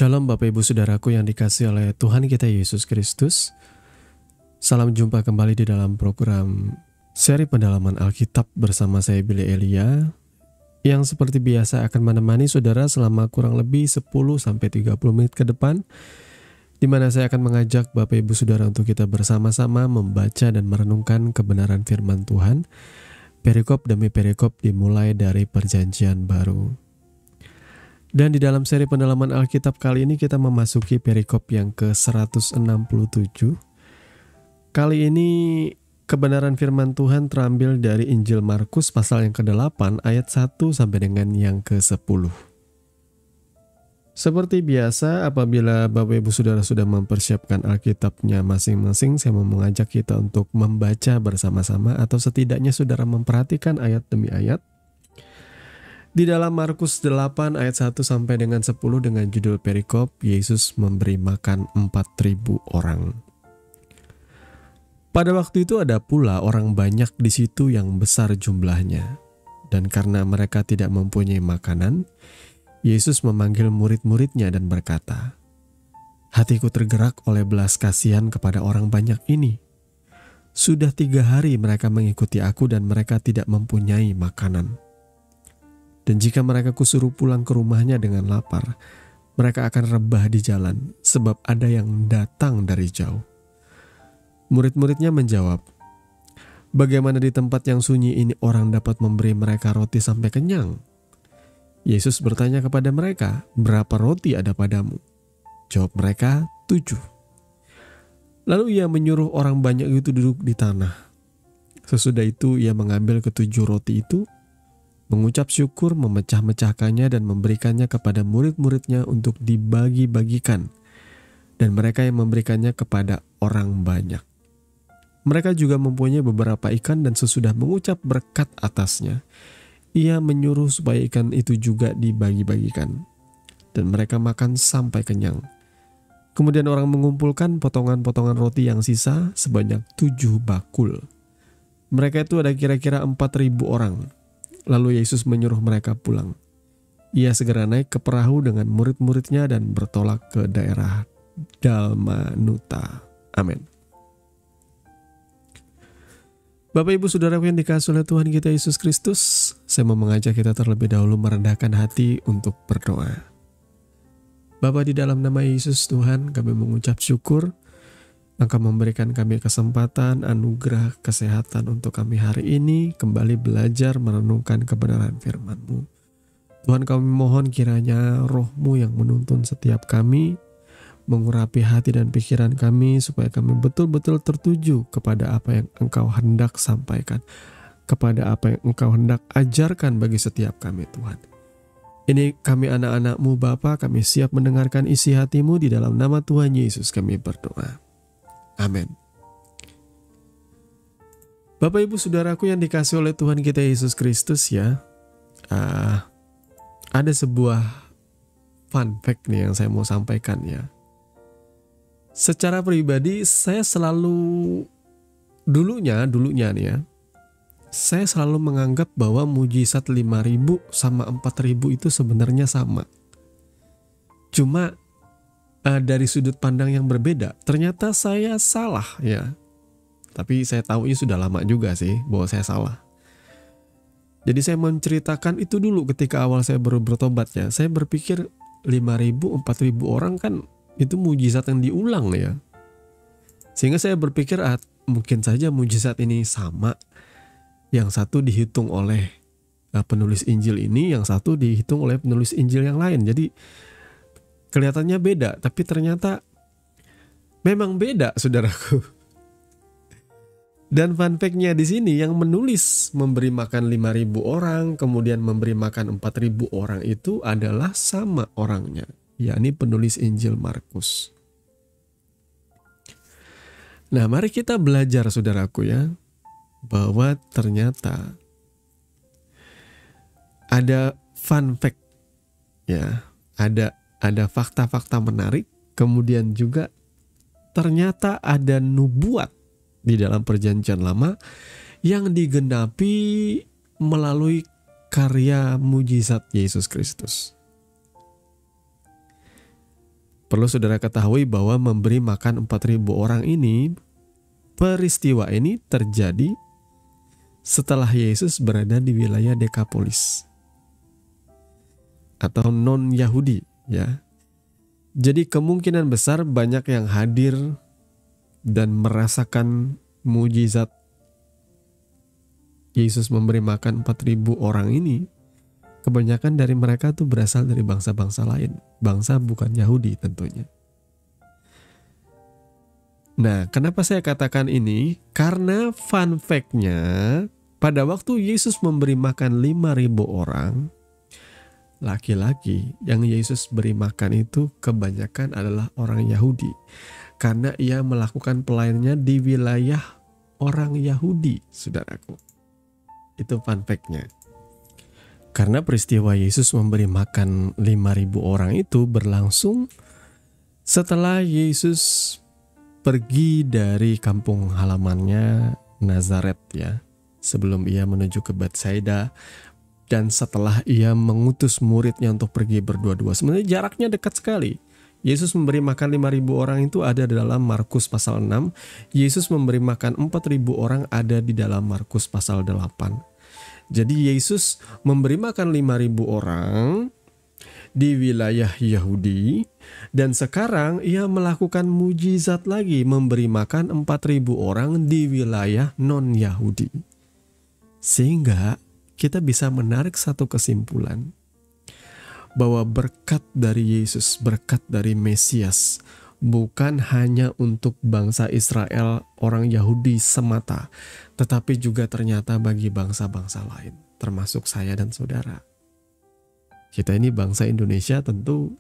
Shalom Bapak Ibu Saudaraku yang dikasihi oleh Tuhan kita Yesus Kristus. Salam jumpa kembali di dalam program seri pendalaman Alkitab bersama saya Billy Elia, yang seperti biasa akan menemani saudara selama kurang lebih 10-30 menit ke depan, di mana saya akan mengajak Bapak Ibu Saudara untuk kita bersama-sama membaca dan merenungkan kebenaran firman Tuhan, perikop demi perikop dimulai dari Perjanjian Baru. Dan di dalam seri pendalaman Alkitab kali ini kita memasuki perikop yang ke-167. Kali ini kebenaran firman Tuhan terambil dari Injil Markus pasal yang ke-8 ayat 1 sampai dengan yang ke-10. Seperti biasa, apabila Bapak Ibu Saudara sudah mempersiapkan Alkitabnya masing-masing, saya mau mengajak kita untuk membaca bersama-sama atau setidaknya saudara memperhatikan ayat demi ayat. Di dalam Markus 8 ayat 1 sampai dengan 10 dengan judul perikop Yesus memberi makan 4.000 orang. Pada waktu itu ada pula orang banyak di situ yang besar jumlahnya. Dan karena mereka tidak mempunyai makanan, Yesus memanggil murid-muridnya dan berkata, "Hatiku tergerak oleh belas kasihan kepada orang banyak ini. Sudah 3 hari mereka mengikuti aku dan mereka tidak mempunyai makanan. Dan jika mereka kusuruh pulang ke rumahnya dengan lapar, mereka akan rebah di jalan, sebab ada yang datang dari jauh." Murid-muridnya menjawab, "Bagaimana di tempat yang sunyi ini orang dapat memberi mereka roti sampai kenyang?" Yesus bertanya kepada mereka, "Berapa roti ada padamu?" Jawab mereka, 7. Lalu ia menyuruh orang banyak itu duduk di tanah. Sesudah itu ia mengambil ke-7 roti itu, mengucap syukur, memecah-mecahkannya dan memberikannya kepada murid-muridnya untuk dibagi-bagikan. Dan mereka yang memberikannya kepada orang banyak. Mereka juga mempunyai beberapa ikan dan sesudah mengucap berkat atasnya, ia menyuruh supaya ikan itu juga dibagi-bagikan. Dan mereka makan sampai kenyang. Kemudian orang mengumpulkan potongan-potongan roti yang sisa sebanyak 7 bakul. Mereka itu ada kira-kira 4.000 orang. Lalu Yesus menyuruh mereka pulang. Ia segera naik ke perahu dengan murid-muridnya dan bertolak ke daerah Dalmanuta. Amin. Bapak Ibu Saudara yang dikasihi oleh Tuhan kita Yesus Kristus, saya mau mengajak kita terlebih dahulu merendahkan hati untuk berdoa. Bapa, di dalam nama Yesus Tuhan, kami mengucap syukur Engkau memberikan kami kesempatan, anugerah, kesehatan untuk kami hari ini kembali belajar merenungkan kebenaran firman-Mu. Tuhan, kami mohon kiranya Roh-Mu yang menuntun setiap kami, mengurapi hati dan pikiran kami supaya kami betul-betul tertuju kepada apa yang Engkau hendak sampaikan, kepada apa yang Engkau hendak ajarkan bagi setiap kami, Tuhan. Ini kami anak-anak-Mu Bapa, kami siap mendengarkan isi hati-Mu. Di dalam nama Tuhan Yesus kami berdoa. Amin. Bapak Ibu Saudaraku yang dikasihi oleh Tuhan kita Yesus Kristus ya, ada sebuah fun fact nih yang saya mau sampaikan ya. Secara pribadi saya selalu dulunya nih ya, saya selalu menganggap bahwa mujizat 5.000 sama 4.000 itu sebenarnya sama. Cuma dari sudut pandang yang berbeda, ternyata saya salah ya. Tapi saya tahu ini sudah lama juga sih bahwa saya salah. Jadi saya menceritakan itu dulu ketika awal saya baru bertobat ya. Saya berpikir 5.000, 4.000 orang kan itu mujizat yang diulang ya. Sehingga saya berpikir mungkin saja mujizat ini sama. Yang satu dihitung oleh penulis Injil ini, yang satu dihitung oleh penulis Injil yang lain. Jadi kelihatannya beda, tapi ternyata memang beda, saudaraku. Dan fun fact-nya di sini yang menulis memberi makan 5.000 orang, kemudian memberi makan 4.000 orang itu adalah sama orangnya, yakni penulis Injil Markus. Nah, mari kita belajar, saudaraku ya, bahwa ternyata ada fun fact ya, ada fakta-fakta menarik, kemudian juga ternyata ada nubuat di dalam Perjanjian Lama yang digenapi melalui karya mujizat Yesus Kristus. Perlu saudara ketahui bahwa memberi makan 4.000 orang ini, peristiwa ini terjadi setelah Yesus berada di wilayah Dekapolis atau non-Yahudi, ya. Jadi kemungkinan besar banyak yang hadir dan merasakan mujizat Yesus memberi makan 4.000 orang ini. Kebanyakan dari mereka tuh berasal dari bangsa-bangsa lain, bangsa bukan Yahudi tentunya. Nah, kenapa saya katakan ini? Karena fun fact-nya, pada waktu Yesus memberi makan 5.000 orang, laki-laki yang Yesus beri makan itu kebanyakan adalah orang Yahudi. Karena ia melakukan pelayanannya di wilayah orang Yahudi, saudaraku. Itu fun fact-nya. Karena peristiwa Yesus memberi makan 5.000 orang itu berlangsung setelah Yesus pergi dari kampung halamannya Nazaret, ya, sebelum ia menuju ke Betsaida, dan setelah ia mengutus muridnya untuk pergi berdua-dua. Sebenarnya jaraknya dekat sekali. Yesus memberi makan 5.000 orang itu ada di dalam Markus pasal 6. Yesus memberi makan 4.000 orang ada di dalam Markus pasal 8. Jadi Yesus memberi makan 5.000 orang di wilayah Yahudi, dan sekarang ia melakukan mujizat lagi, memberi makan 4.000 orang di wilayah non-Yahudi. Sehingga kita bisa menarik satu kesimpulan bahwa berkat dari Yesus, berkat dari Mesias, bukan hanya untuk bangsa Israel, orang Yahudi semata, tetapi juga ternyata bagi bangsa-bangsa lain, termasuk saya dan saudara. Kita ini bangsa Indonesia tentu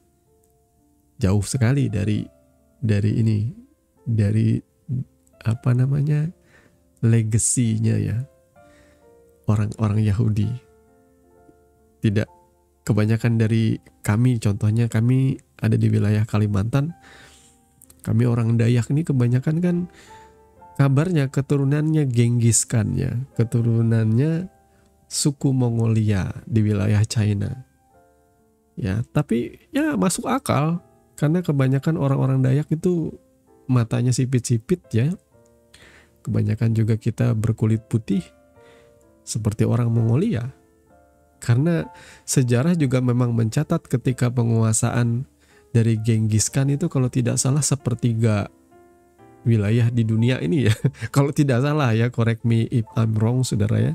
jauh sekali dari legasinya, ya, orang-orang Yahudi. Tidak, kebanyakan dari kami, contohnya kami ada di wilayah Kalimantan. Kami orang Dayak ini kebanyakan kan kabarnya keturunannya Genghis Khan, ya, keturunannya suku Mongolia di wilayah China. Ya, tapi ya masuk akal karena kebanyakan orang-orang Dayak itu matanya sipit-sipit, ya. Kebanyakan juga kita berkulit putih seperti orang Mongolia. Karena sejarah juga memang mencatat ketika penguasaan dari Genghis Khan itu kalau tidak salah sepertiga wilayah di dunia ini, ya. Kalau tidak salah, ya, correct me if I'm wrong, saudara, ya.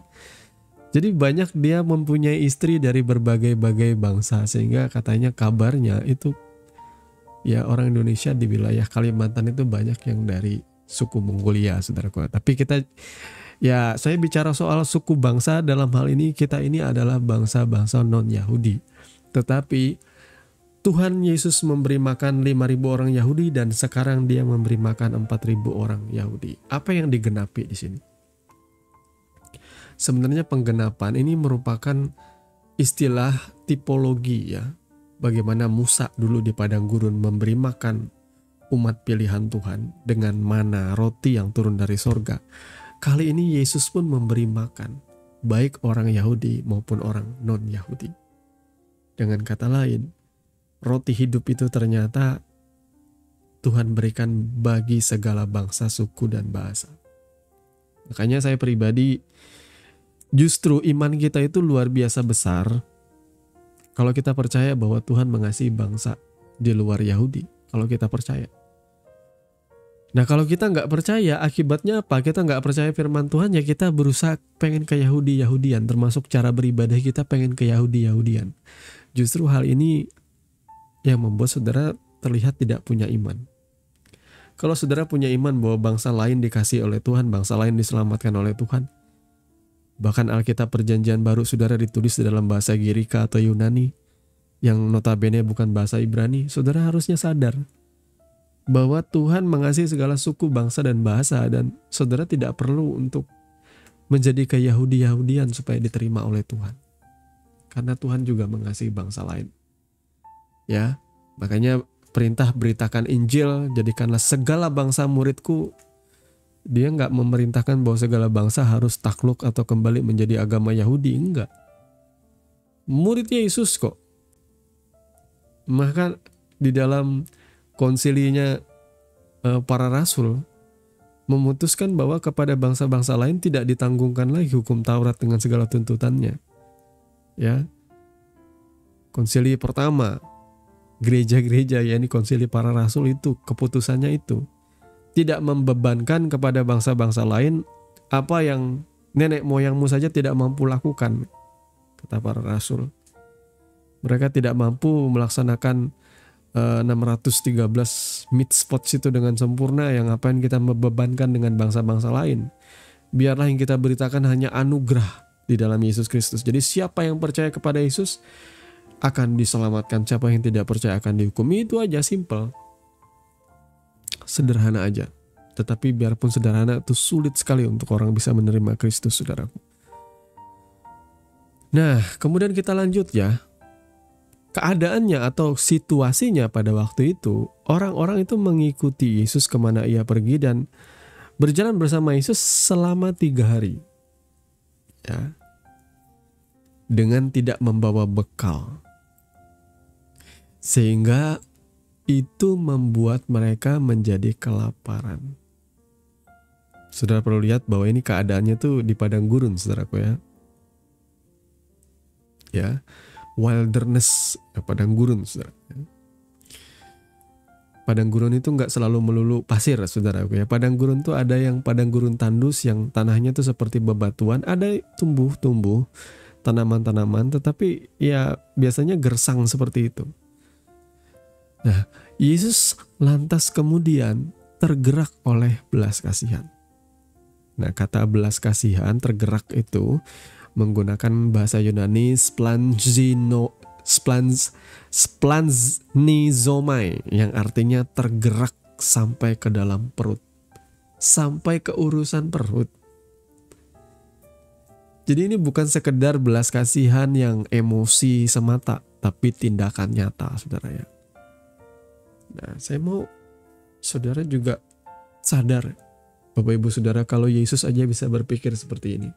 Jadi banyak dia mempunyai istri dari berbagai-bagai bangsa, sehingga katanya kabarnya itu, ya, orang Indonesia di wilayah Kalimantan itu banyak yang dari suku Mongolia, saudaraku. Tapi kita, ya, saya bicara soal suku bangsa dalam hal ini, kita ini adalah bangsa-bangsa non-Yahudi. Tetapi Tuhan Yesus memberi makan 5.000 orang Yahudi, dan sekarang dia memberi makan 4.000 orang Yahudi. Apa yang digenapi di sini? Sebenarnya penggenapan ini merupakan istilah tipologi, ya. Bagaimana Musa dulu di padang gurun memberi makan umat pilihan Tuhan dengan mana, roti yang turun dari sorga. Kali ini Yesus pun memberi makan baik orang Yahudi maupun orang non-Yahudi. Dengan kata lain, roti hidup itu ternyata Tuhan berikan bagi segala bangsa, suku, dan bahasa. Makanya saya pribadi, justru iman kita itu luar biasa besar kalau kita percaya bahwa Tuhan mengasihi bangsa di luar Yahudi. Kalau kita percaya. Nah, kalau kita nggak percaya, akibatnya apa? Kita nggak percaya firman Tuhan, ya kita berusaha pengen ke Yahudi-Yahudian, termasuk cara beribadah kita pengen ke Yahudi-Yahudian. Justru hal ini yang membuat saudara terlihat tidak punya iman. Kalau saudara punya iman bahwa bangsa lain dikasihi oleh Tuhan, bangsa lain diselamatkan oleh Tuhan, bahkan Alkitab Perjanjian Baru saudara ditulis dalam bahasa Girika atau Yunani, yang notabene bukan bahasa Ibrani, saudara harusnya sadar bahwa Tuhan mengasihi segala suku, bangsa, dan bahasa, dan saudara tidak perlu untuk menjadi ke Yahudi-Yahudian supaya diterima oleh Tuhan. Karena Tuhan juga mengasihi bangsa lain. Ya, makanya perintah beritakan Injil, jadikanlah segala bangsa muridku. Dia nggak memerintahkan bahwa segala bangsa harus takluk atau kembali menjadi agama Yahudi, enggak. Muridnya Yesus kok. Maka di dalam konsilinya para rasul memutuskan bahwa kepada bangsa-bangsa lain tidak ditanggungkan lagi hukum Taurat dengan segala tuntutannya. Ya. Konsili pertama, gereja-gereja, yakni konsili para rasul itu keputusannya itu tidak membebankan kepada bangsa-bangsa lain apa yang nenek moyangmu saja tidak mampu lakukan, kata para rasul. Mereka tidak mampu melaksanakan 613 mitzvot itu dengan sempurna, yang ngapain kita membebankan dengan bangsa-bangsa lain. Biarlah yang kita beritakan hanya anugerah di dalam Yesus Kristus. Jadi siapa yang percaya kepada Yesus akan diselamatkan, siapa yang tidak percaya akan dihukumi. Itu aja, simple. Sederhana aja. Tetapi biarpun sederhana, itu sulit sekali untuk orang bisa menerima Kristus, saudaraku. Nah, kemudian kita lanjut ya. Keadaannya atau situasinya pada waktu itu, orang-orang itu mengikuti Yesus kemana ia pergi dan berjalan bersama Yesus selama 3 hari. Ya. Dengan tidak membawa bekal. Sehingga itu membuat mereka menjadi kelaparan. Saudara perlu lihat bahwa ini keadaannya tuh di padang gurun, saudaraku ya. Ya, wilderness, padang gurun, saudara. Padang gurun itu nggak selalu melulu pasir, saudaraku ya. Padang gurun tuh ada yang padang gurun tandus yang tanahnya tuh seperti bebatuan, ada tumbuh-tumbuh tanaman-tanaman, tetapi ya biasanya gersang seperti itu. Nah, Yesus lantas kemudian tergerak oleh belas kasihan. Nah, kata belas kasihan, tergerak itu menggunakan bahasa Yunani splanznizomai, yang artinya tergerak sampai ke dalam perut, sampai ke urusan perut. Jadi ini bukan sekedar belas kasihan yang emosi semata, tapi tindakan nyata, saudara ya. Nah, saya mau saudara juga sadar, Bapak Ibu Saudara, kalau Yesus aja bisa berpikir seperti ini.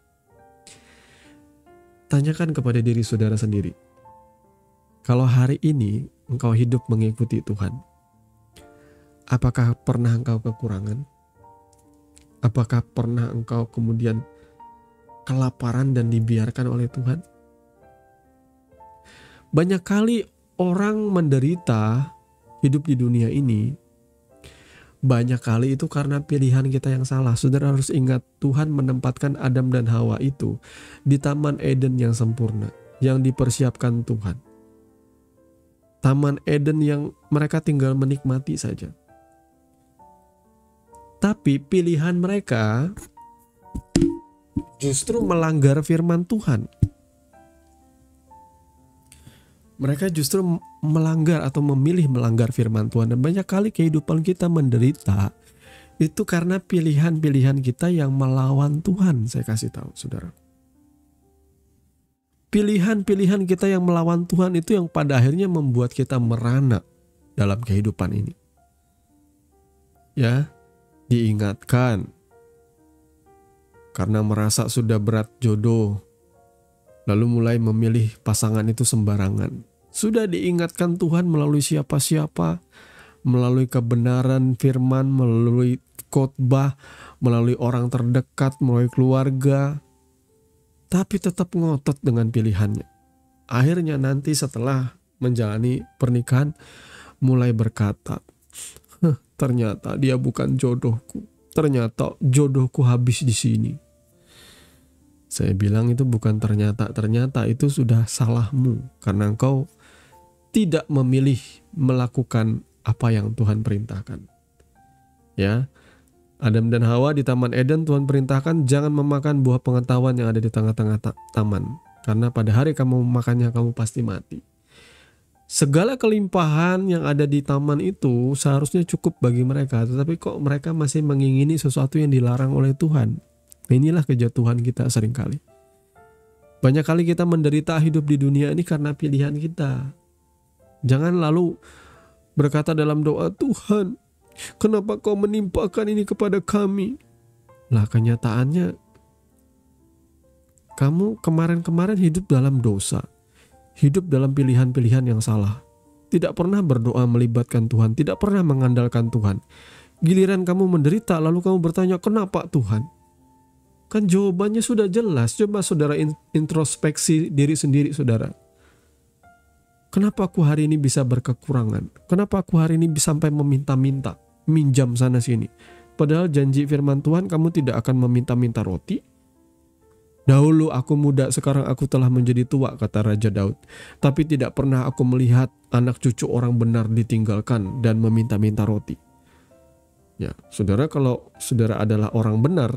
Tanyakan kepada diri saudara sendiri. Kalau hari ini engkau hidup mengikuti Tuhan, apakah pernah engkau kekurangan? Apakah pernah engkau kemudian kelaparan dan dibiarkan oleh Tuhan? Banyak kali orang menderita hidup di dunia ini, banyak kali itu karena pilihan kita yang salah. Saudara harus ingat, Tuhan menempatkan Adam dan Hawa itu di Taman Eden yang sempurna, yang dipersiapkan Tuhan. Taman Eden yang mereka tinggal menikmati saja. Tapi pilihan mereka justru melanggar firman Tuhan. Mereka justru melanggar atau memilih melanggar firman Tuhan. Dan banyak kali kehidupan kita menderita itu karena pilihan-pilihan kita yang melawan Tuhan. Saya kasih tahu, saudara. Pilihan-pilihan kita yang melawan Tuhan itu yang pada akhirnya membuat kita merana dalam kehidupan ini. Ya, diingatkan. Karena merasa sudah berat jodoh, lalu mulai memilih pasangan itu sembarangan. Sudah diingatkan Tuhan melalui siapa-siapa, melalui kebenaran firman, melalui khotbah, melalui orang terdekat, melalui keluarga, tapi tetap ngotot dengan pilihannya. Akhirnya nanti setelah menjalani pernikahan, mulai berkata, ternyata dia bukan jodohku, ternyata jodohku habis di sini. Saya bilang itu bukan ternyata itu sudah salahmu, karena engkau tidak memilih melakukan apa yang Tuhan perintahkan. Ya, Adam dan Hawa di Taman Eden Tuhan perintahkan jangan memakan buah pengetahuan yang ada di tengah-tengah taman, karena pada hari kamu memakannya kamu pasti mati. Segala kelimpahan yang ada di taman itu seharusnya cukup bagi mereka, tetapi kok mereka masih mengingini sesuatu yang dilarang oleh Tuhan. Inilah kejatuhan kita seringkali. Banyak kali kita menderita hidup di dunia ini karena pilihan kita. Jangan lalu berkata dalam doa, Tuhan, kenapa kau menimpakan ini kepada kami? Lah kenyataannya, kamu kemarin-kemarin hidup dalam dosa. Hidup dalam pilihan-pilihan yang salah. tidak pernah berdoa melibatkan Tuhan, tidak pernah mengandalkan Tuhan. Giliran kamu menderita lalu kamu bertanya, kenapa Tuhan? Kan jawabannya sudah jelas. Coba saudara introspeksi diri sendiri saudara. Kenapa aku hari ini bisa berkekurangan? Kenapa aku hari ini bisa sampai meminta-minta, minjam sana sini? Padahal janji firman Tuhan, kamu tidak akan meminta-minta roti. Dahulu aku muda, sekarang aku telah menjadi tua, kata Raja Daud. Tapi tidak pernah aku melihat anak cucu orang benar ditinggalkan dan meminta-minta roti. Ya, saudara, kalau saudara adalah orang benar,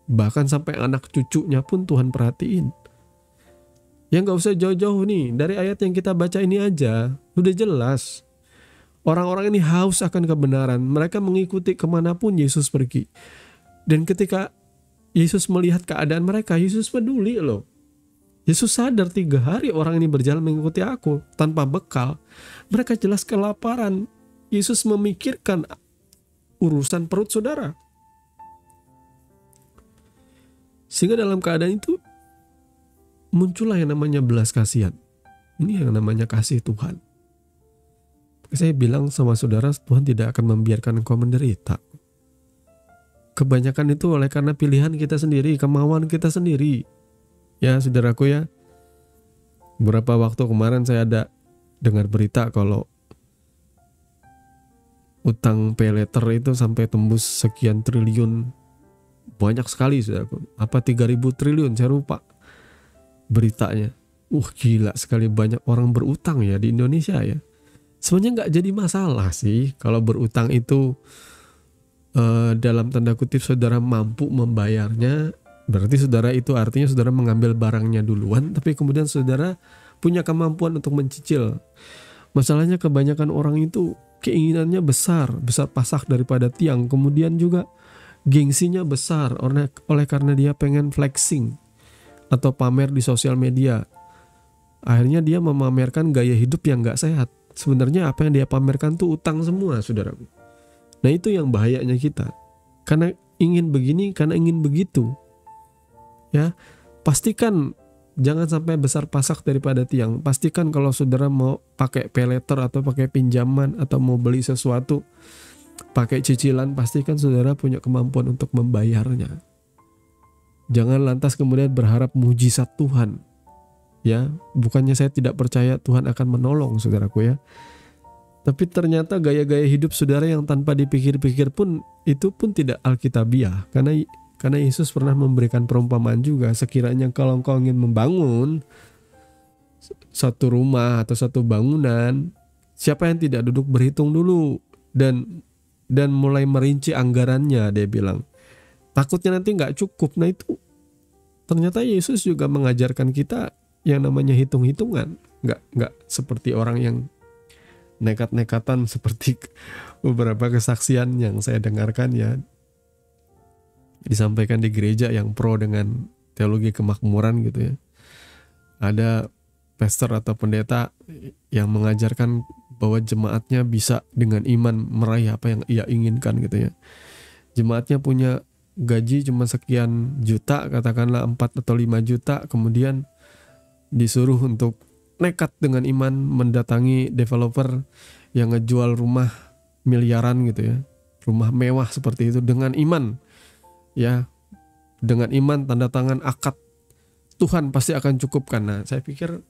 bahkan sampai anak cucunya pun Tuhan perhatiin. Ya gak usah jauh-jauh nih, dari ayat yang kita baca ini aja, udah jelas. Orang-orang ini haus akan kebenaran, mereka mengikuti kemanapun Yesus pergi. Dan ketika Yesus melihat keadaan mereka, Yesus peduli loh. Yesus sadar 3 hari orang ini berjalan mengikuti aku, tanpa bekal. Mereka jelas kelaparan. Yesus memikirkan urusan perut saudara. Sehingga dalam keadaan itu, muncullah yang namanya belas kasihan. Ini yang namanya kasih Tuhan. Saya bilang sama saudara, Tuhan tidak akan membiarkan engkau menderita. Kebanyakan itu oleh karena pilihan kita sendiri, kemauan kita sendiri. Ya saudaraku ya, beberapa waktu kemarin saya ada dengar berita kalau utang pay letter itu sampai tembus sekian triliun. Banyak sekali saudaraku. Apa 3.000 triliun, saya lupa beritanya. Gila sekali, banyak orang berutang ya di Indonesia ya. Sebenarnya nggak jadi masalah sih kalau berutang itu dalam tanda kutip saudara mampu membayarnya. Berarti saudara itu artinya saudara mengambil barangnya duluan, tapi kemudian saudara punya kemampuan untuk mencicil. Masalahnya kebanyakan orang itu keinginannya besar pasak daripada tiang. Kemudian juga gengsinya besar oleh karena dia pengen flexing atau pamer di sosial media. Akhirnya dia memamerkan gaya hidup yang gak sehat. Sebenarnya apa yang dia pamerkan tuh utang semua saudaraku. Nah itu yang bahayanya kita. Karena ingin begini, karena ingin begitu. Ya, pastikan jangan sampai besar pasak daripada tiang. Pastikan kalau saudara mau pakai pay letter atau pakai pinjaman atau mau beli sesuatu pakai cicilan, pastikan saudara punya kemampuan untuk membayarnya. Jangan lantas kemudian berharap mujizat Tuhan. Ya, bukannya saya tidak percaya Tuhan akan menolong saudaraku ya. Tapi ternyata gaya-gaya hidup saudara yang tanpa dipikir-pikir pun itu pun tidak alkitabiah. Karena Yesus pernah memberikan perumpamaan juga, sekiranya kalau engkau ingin membangun satu rumah atau satu bangunan, siapa yang tidak duduk berhitung dulu dan mulai merinci anggarannya, dia bilang. Takutnya nanti nggak cukup. Nah itu ternyata Yesus juga mengajarkan kita yang namanya hitung-hitungan, nggak seperti orang yang nekat-nekatan seperti beberapa kesaksian yang saya dengarkan ya, disampaikan di gereja yang pro dengan teologi kemakmuran gitu ya. Ada pastor atau pendeta yang mengajarkan bahwa jemaatnya bisa dengan iman meraih apa yang ia inginkan gitu ya. Jemaatnya punya gaji cuma sekian juta, katakanlah 4 atau 5 juta, kemudian disuruh untuk nekat dengan iman mendatangi developer yang ngejual rumah miliaran gitu ya, rumah mewah seperti itu dengan iman ya, dengan iman tanda tangan akad, Tuhan pasti akan cukupkan. Nah saya pikir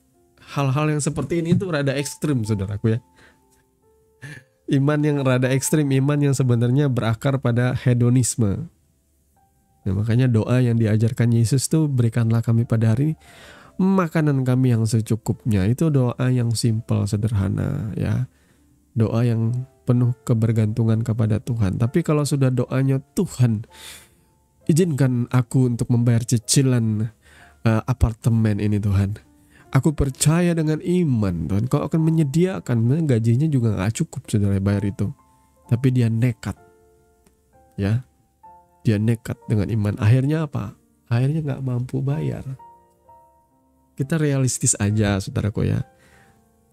hal-hal yang seperti ini tuh rada ekstrim saudaraku ya. Iman yang rada ekstrim, iman yang sebenarnya berakar pada hedonisme. Nah, makanya doa yang diajarkan Yesus tuh, berikanlah kami pada hari ini makanan kami yang secukupnya. Itu doa yang simpel, sederhana ya. Doa yang penuh kebergantungan kepada Tuhan. Tapi kalau sudah doanya, Tuhan izinkan aku untuk membayar cicilan apartemen ini Tuhan. Aku percaya dengan iman Tuhan, Kau akan menyediakan. Gajinya juga gak cukup saudara bayar itu. Tapi dia nekat. Ya, dia nekat dengan iman. Akhirnya apa? Akhirnya gak mampu bayar. Kita realistis aja saudaraku ya.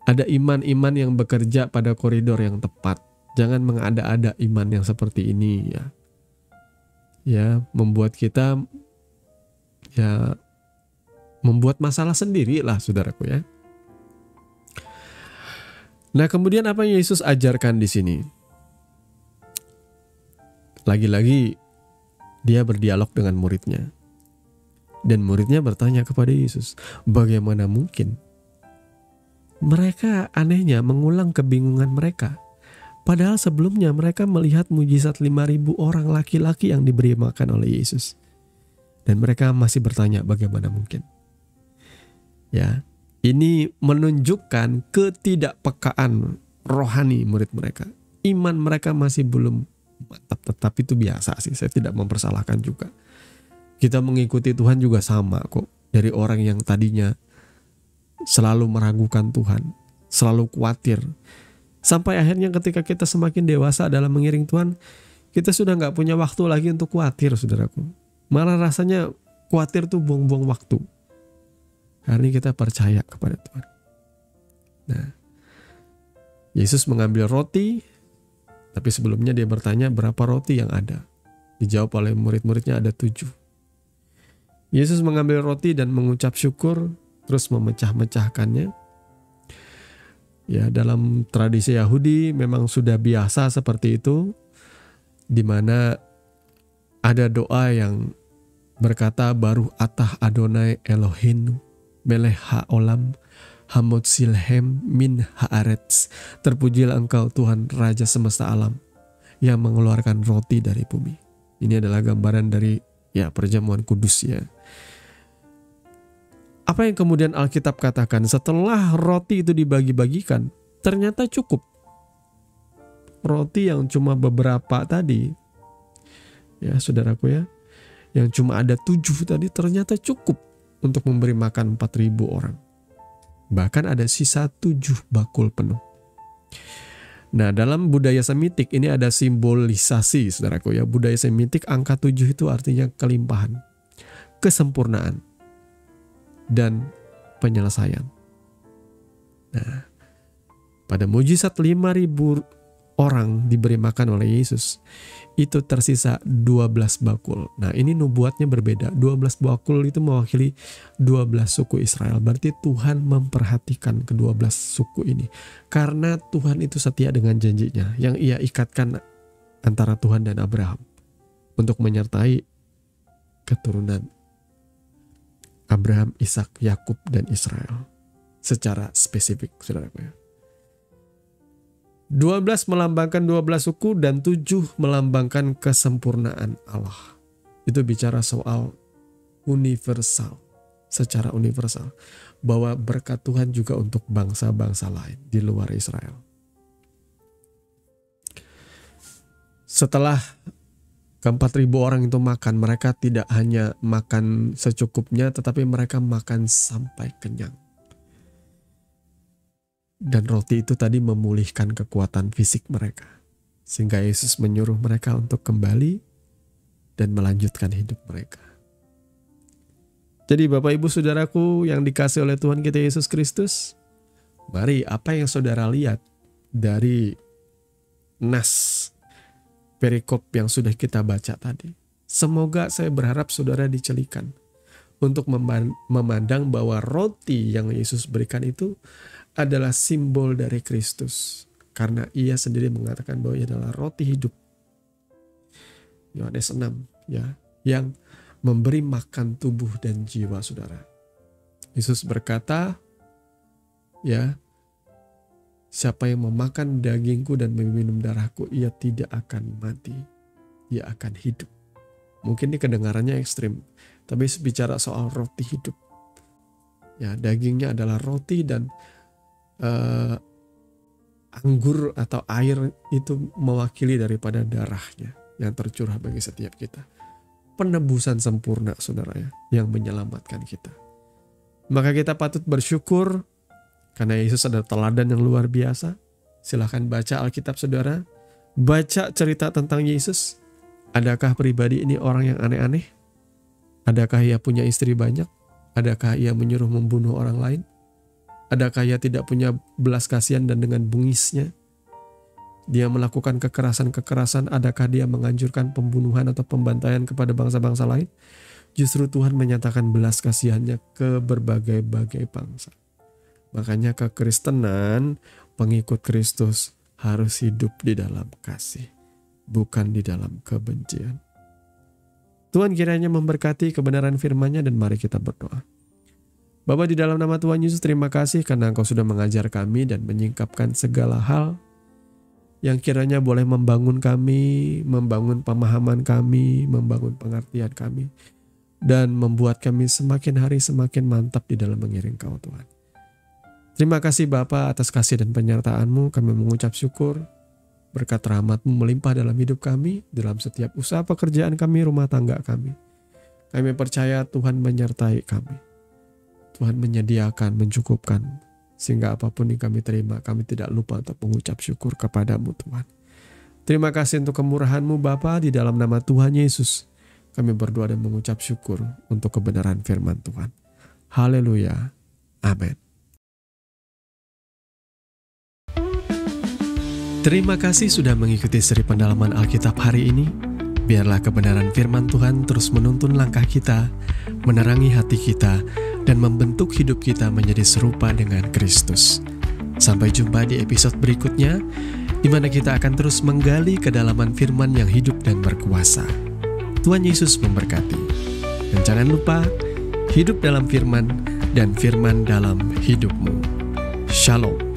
Ada iman-iman yang bekerja pada koridor yang tepat. Jangan mengada-ada iman yang seperti ini ya. Ya, membuat kita ya membuat masalah sendiri lah saudaraku ya. Nah, kemudian apa yang Yesus ajarkan di sini? Lagi-lagi dia berdialog dengan muridnya. Dan muridnya bertanya kepada Yesus, bagaimana mungkin? Mereka anehnya mengulang kebingungan mereka. Padahal sebelumnya mereka melihat mujizat 5.000 orang laki-laki yang diberi makan oleh Yesus. Dan mereka masih bertanya bagaimana mungkin. Ya, ini menunjukkan ketidakpekaan rohani murid mereka. Iman mereka masih belum mantap, tetapi itu biasa sih. Saya tidak mempersalahkan juga. Kita mengikuti Tuhan juga sama kok. Dari orang yang tadinya selalu meragukan Tuhan, selalu khawatir. Sampai akhirnya ketika kita semakin dewasa dalam mengiring Tuhan, kita sudah gak punya waktu lagi untuk khawatir, saudaraku. Malah rasanya khawatir tuh buang-buang waktu. Karena kita percaya kepada Tuhan. Nah, Yesus mengambil roti, tapi sebelumnya dia bertanya berapa roti yang ada. Dijawab oleh murid-muridnya ada 7. Yesus mengambil roti dan mengucap syukur, terus memecah-mecahkannya. Ya, dalam tradisi Yahudi memang sudah biasa seperti itu, di mana ada doa yang berkata baruch atah Adonai Elohim melech haolam hamod silhem min haaretz. Terpujilah engkau Tuhan Raja semesta alam yang mengeluarkan roti dari bumi. Ini adalah gambaran dari perjamuan kudus ya. Apa yang kemudian Alkitab katakan setelah roti itu dibagi-bagikan, ternyata cukup. Roti yang cuma beberapa tadi, ya saudaraku ya, yang cuma ada 7 tadi ternyata cukup untuk memberi makan 4.000 orang. Bahkan ada sisa 7 bakul penuh. Nah, dalam budaya Semitik ini ada simbolisasi, saudaraku ya. Budaya Semitik angka 7 itu artinya kelimpahan, kesempurnaan, dan penyelesaian. Nah, pada mujizat 5.000 orang diberi makan oleh Yesus, itu tersisa 12 bakul. Nah, ini nubuatnya berbeda. 12 bakul itu mewakili 12 suku Israel. Berarti Tuhan memperhatikan ke-12 suku ini. Karena Tuhan itu setia dengan janjinya yang ia ikatkan antara Tuhan dan Abraham untuk menyertai keturunan Abraham, Ishak, Yakub, dan Israel secara spesifik, saudaraku ya. 12 melambangkan 12 suku dan 7 melambangkan kesempurnaan Allah. Itu bicara soal universal, secara universal, bahwa berkat Tuhan juga untuk bangsa-bangsa lain di luar Israel. Setelah ke-4.000 orang itu makan, mereka tidak hanya makan secukupnya, tetapi mereka makan sampai kenyang. Dan roti itu tadi memulihkan kekuatan fisik mereka. Sehingga Yesus menyuruh mereka untuk kembali dan melanjutkan hidup mereka. Jadi Bapak Ibu Saudaraku yang dikasihi oleh Tuhan kita Yesus Kristus, mari apa yang saudara lihat dari nas perikop yang sudah kita baca tadi. Semoga saya berharap saudara dicelikan untuk memandang bahwa roti yang Yesus berikan itu adalah simbol dari Kristus. Karena ia sendiri mengatakan bahwa ia adalah roti hidup. Yohanes 6 ya, yang memberi makan tubuh dan jiwa saudara. Yesus berkata, ya, siapa yang memakan dagingku dan meminum darahku, ia tidak akan mati, ia akan hidup. Mungkin ini kedengarannya ekstrim, tapi bicara soal roti hidup. Ya, dagingnya adalah roti dan anggur atau air itu mewakili daripada darahnya yang tercurah bagi setiap kita. Penebusan sempurna saudara ya, yang menyelamatkan kita. Maka kita patut bersyukur karena Yesus adalah teladan yang luar biasa. Silahkan baca Alkitab saudara, baca cerita tentang Yesus. Adakah pribadi ini orang yang aneh-aneh? Adakah ia punya istri banyak? Adakah ia menyuruh membunuh orang lain? Adakah ia tidak punya belas kasihan dan dengan bungisnya dia melakukan kekerasan-kekerasan? Adakah dia menganjurkan pembunuhan atau pembantaian kepada bangsa-bangsa lain? Justru Tuhan menyatakan belas kasihannya ke berbagai-bagai bangsa. Makanya kekristenan pengikut Kristus harus hidup di dalam kasih, bukan di dalam kebencian. Tuhan kiranya memberkati kebenaran firman-Nya dan mari kita berdoa. Bapa, di dalam nama Tuhan Yesus, terima kasih karena Engkau sudah mengajar kami dan menyingkapkan segala hal yang kiranya boleh membangun kami, membangun pemahaman kami, membangun pengertian kami, dan membuat kami semakin hari semakin mantap di dalam mengiring Kau, Tuhan. Terima kasih Bapa atas kasih dan penyertaan-Mu. Kami mengucap syukur, berkat rahmat-Mu melimpah dalam hidup kami, dalam setiap usaha pekerjaan kami, rumah tangga kami. Kami percaya Tuhan menyertai kami. Tuhan menyediakan, mencukupkan, sehingga apapun yang kami terima, kami tidak lupa untuk mengucap syukur kepada-Mu, Tuhan. Terima kasih untuk kemurahan-Mu Bapa, di dalam nama Tuhan Yesus. Kami berdoa dan mengucap syukur untuk kebenaran firman Tuhan. Haleluya. Amin. Terima kasih sudah mengikuti seri pendalaman Alkitab hari ini. Biarlah kebenaran firman Tuhan terus menuntun langkah kita, menerangi hati kita, dan membentuk hidup kita menjadi serupa dengan Kristus. Sampai jumpa di episode berikutnya, di mana kita akan terus menggali kedalaman firman yang hidup dan berkuasa. Tuhan Yesus memberkati. Dan jangan lupa, hidup dalam firman dan firman dalam hidupmu. Shalom.